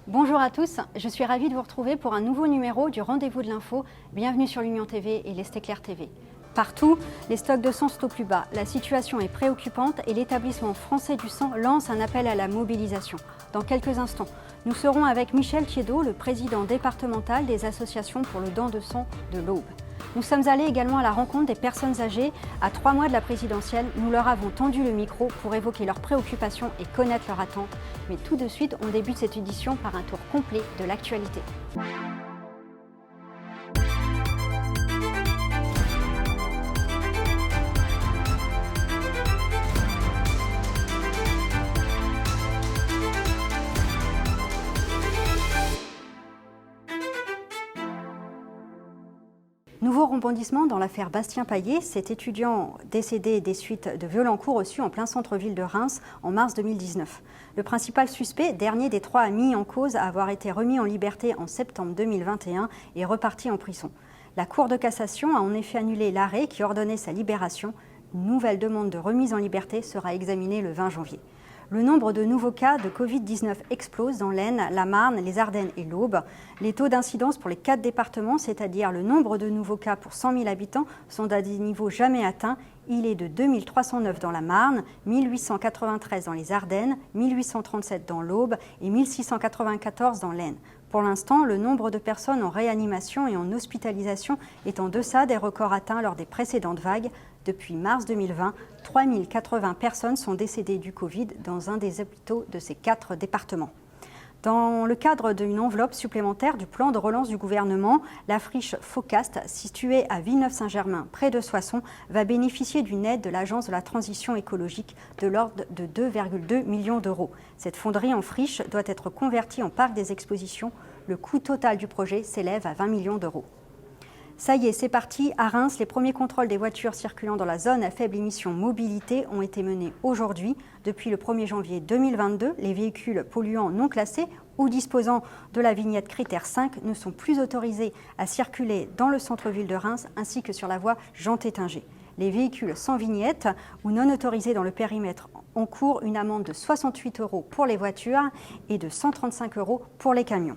Bonjour à tous, je suis ravie de vous retrouver pour un nouveau numéro du Rendez-vous de l'info. Bienvenue sur l'Union TV et l'Est Éclair TV. Partout, les stocks de sang sont au plus bas. La situation est préoccupante et l'établissement français du sang lance un appel à la mobilisation. Dans quelques instants, nous serons avec Michel Thiedeau, le président départemental des associations pour le don de sang de l'Aube. Nous sommes allés également à la rencontre des personnes âgées. À 3 mois de la présidentielle, nous leur avons tendu le micro pour évoquer leurs préoccupations et connaître leurs attentes. Mais tout de suite, on débute cette édition par un tour complet de l'actualité. Nouveau rebondissement dans l'affaire Bastien Payet, cet étudiant décédé des suites de violents coups reçus en plein centre-ville de Reims en mars 2019. Le principal suspect, dernier des 3 mis en cause à avoir été remis en liberté en septembre 2021, est reparti en prison. La Cour de cassation a en effet annulé l'arrêt qui ordonnait sa libération. Une nouvelle demande de remise en liberté sera examinée le 20 janvier. Le nombre de nouveaux cas de Covid-19 explose dans l'Aisne, la Marne, les Ardennes et l'Aube. Les taux d'incidence pour les 4 départements, c'est-à-dire le nombre de nouveaux cas pour 100 000 habitants, sont à des niveaux jamais atteints. Il est de 2309 dans la Marne, 1893 dans les Ardennes, 1837 dans l'Aube et 1694 dans l'Aisne. Pour l'instant, le nombre de personnes en réanimation et en hospitalisation est en deçà des records atteints lors des précédentes vagues. Depuis mars 2020, 3080 personnes sont décédées du Covid dans un des hôpitaux de ces 4 départements. Dans le cadre d'une enveloppe supplémentaire du plan de relance du gouvernement, la friche Focast, située à Villeneuve-Saint-Germain, près de Soissons, va bénéficier d'une aide de l'Agence de la transition écologique de l'ordre de 2,2 millions d'euros. Cette fonderie en friche doit être convertie en parc des expositions. Le coût total du projet s'élève à 20 millions d'euros. Ça y est, c'est parti. À Reims, les premiers contrôles des voitures circulant dans la zone à faible émission mobilité ont été menés aujourd'hui. Depuis le 1er janvier 2022, les véhicules polluants non classés ou disposant de la vignette critère 5 ne sont plus autorisés à circuler dans le centre-ville de Reims ainsi que sur la voie Jean Tétinger. Les véhicules sans vignette ou non autorisés dans le périmètre encourent une amende de 68 € pour les voitures et de 135 € pour les camions.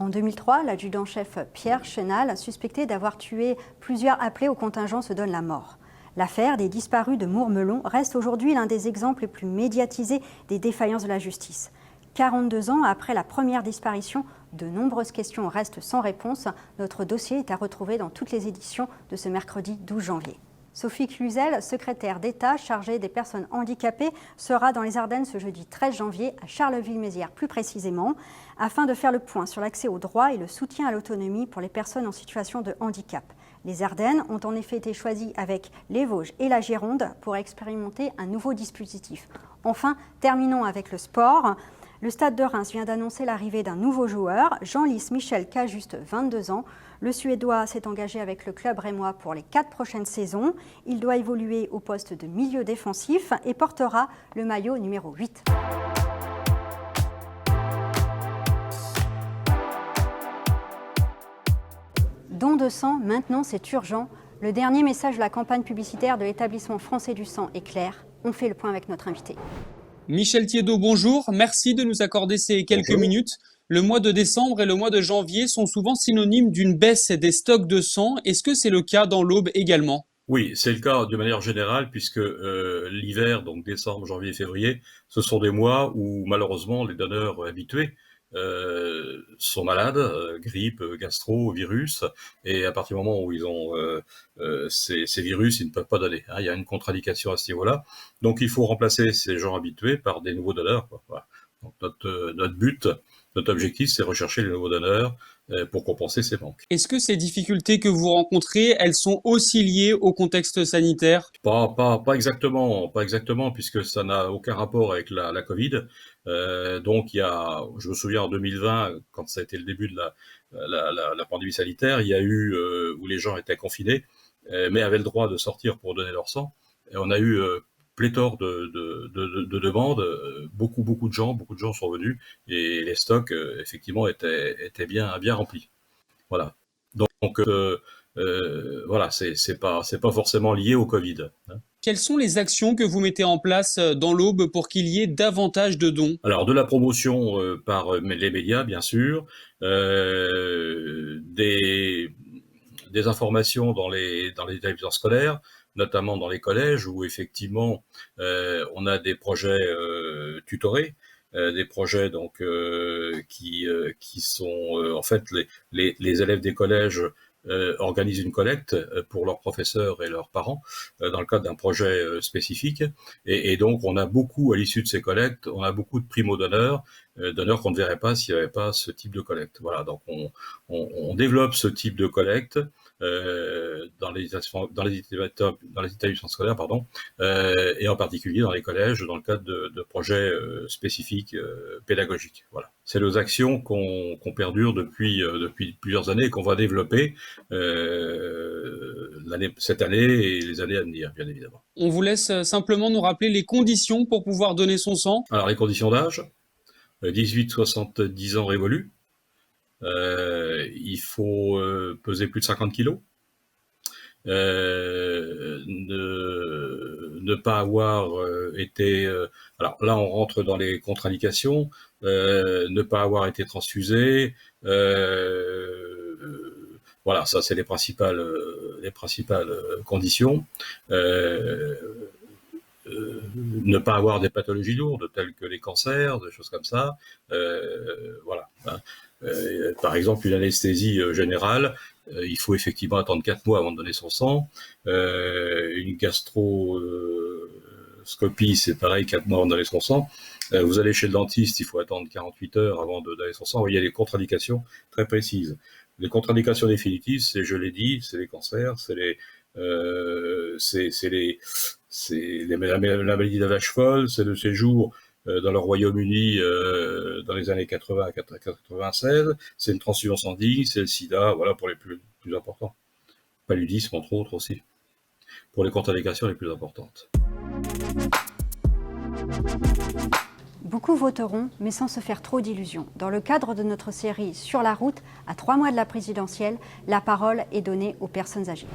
En 2003, l'adjudant-chef Pierre Chenal, suspecté d'avoir tué plusieurs appelés au contingent, se donne la mort. L'affaire des disparus de Mourmelon reste aujourd'hui l'un des exemples les plus médiatisés des défaillances de la justice. 42 ans après la première disparition, de nombreuses questions restent sans réponse. Notre dossier est à retrouver dans toutes les éditions de ce mercredi 12 janvier. Sophie Cluzel, secrétaire d'État chargée des personnes handicapées, sera dans les Ardennes ce jeudi 13 janvier, à Charleville-Mézières plus précisément, afin de faire le point sur l'accès aux droits et le soutien à l'autonomie pour les personnes en situation de handicap. Les Ardennes ont en effet été choisies avec les Vosges et la Gironde pour expérimenter un nouveau dispositif. Enfin, terminons avec le sport. Le Stade de Reims vient d'annoncer l'arrivée d'un nouveau joueur, Jean-Lys Michel, qui a juste 22 ans. Le Suédois s'est engagé avec le club rémois pour les 4 prochaines saisons. Il doit évoluer au poste de milieu défensif et portera le maillot numéro 8. Don de sang, maintenant c'est urgent. Le dernier message de la campagne publicitaire de l'établissement français du sang est clair. On fait le point avec notre invité. Michel Thiedeau, bonjour. Merci de nous accorder ces quelques minutes. Le mois de décembre et le mois de janvier sont souvent synonymes d'une baisse des stocks de sang. Est-ce que c'est le cas dans l'Aube également ? Oui, c'est le cas de manière générale puisque l'hiver, donc décembre, janvier, février, ce sont des mois où malheureusement les donneurs habitués sont malades, grippe, gastro, virus, et à partir du moment où ils ont ces virus, ils ne peuvent pas donner. Il y a une contre-indication à ce niveau-là. Donc il faut remplacer ces gens habitués par des nouveaux donneurs. Voilà. Donc notre but, notre objectif, c'est rechercher les nouveaux donneurs pour compenser ces manques. Est-ce que ces difficultés que vous rencontrez, elles sont aussi liées au contexte sanitaire ? Pas exactement, puisque ça n'a aucun rapport avec la Covid. Donc je me souviens en 2020, quand ça a été le début de la pandémie sanitaire, il y a eu où les gens étaient confinés, mais avaient le droit de sortir pour donner leur sang. Et on a eu pléthore de demandes, beaucoup de gens sont venus et les stocks effectivement étaient bien remplis. Voilà. Donc voilà, c'est pas forcément lié au Covid. Quelles sont les actions que vous mettez en place dans l'Aube pour qu'il y ait davantage de dons? Alors, de la promotion par les médias, bien sûr, des informations dans les établissements scolaires, notamment dans les collèges où effectivement on a des projets tutorés, des projets donc qui sont en fait les élèves des collèges organisent une collecte pour leurs professeurs et leurs parents dans le cadre d'un projet spécifique et donc on a beaucoup à l'issue de ces collectes, on a beaucoup de primo-donneurs, donneurs qu'on ne verrait pas s'il n'y avait pas ce type de collecte. Voilà, donc on développe ce type de collecte dans les établissements scolaires, pardon, et en particulier dans les collèges, dans le cadre de projets spécifiques pédagogiques. Voilà. C'est nos actions qu'on perdure depuis plusieurs années et qu'on va développer cette année et les années à venir, bien évidemment. On vous laisse simplement nous rappeler les conditions pour pouvoir donner son sang. Alors, les conditions d'âge, 18-70 ans révolus. Il faut peser plus de 50 kilos. Ne pas avoir été... alors là, on rentre dans les contre-indications. Ne pas avoir été transfusé. Voilà, ça c'est les principales conditions. Ne pas avoir des pathologies lourdes telles que les cancers, des choses comme ça. Voilà. Par exemple, une anesthésie générale, il faut effectivement attendre 4 mois avant de donner son sang. Une gastroscopie, c'est pareil, 4 mois avant de donner son sang. Vous allez chez le dentiste, il faut attendre 48 heures avant de donner son sang. Il y a des contre-indications très précises. Les contre-indications définitives, c'est, je l'ai dit, c'est les cancers, c'est la maladie de la vache folle, c'est le séjour dans le Royaume-Uni dans les années 80 à 96, c'est une transfusion sanguine, c'est le sida, voilà pour les plus importants. Paludisme, entre autres aussi, pour les contre-indications les plus importantes. Beaucoup voteront, mais sans se faire trop d'illusions. Dans le cadre de notre série Sur la route, à 3 mois de la présidentielle, la parole est donnée aux personnes âgées.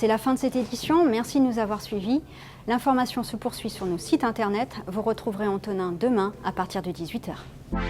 C'est la fin de cette édition, merci de nous avoir suivis. L'information se poursuit sur nos sites internet. Vous retrouverez Antonin demain à partir de 18 h.